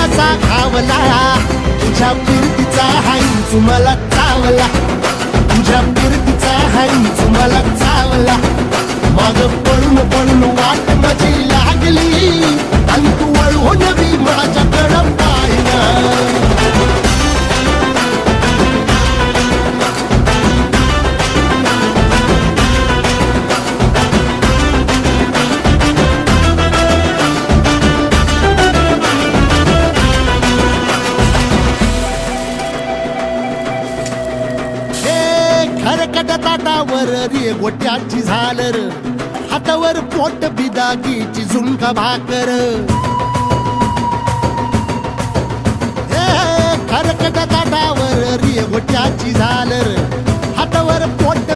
कसा खावला तुझ्या फिरतीचा हाईच मला चावला तुझ्या फिरतीचा हाईच मला चावला माग पळून पळून वाट माझी लागली आणि तू वळून बी माझ्याकडं पाहिना खरकट ताटावर रे गोट्याची झालर हातावर पोट बिदागीची झुणका भाकर खरकट ताटावर रे गोट्याची झालर हातावर पोट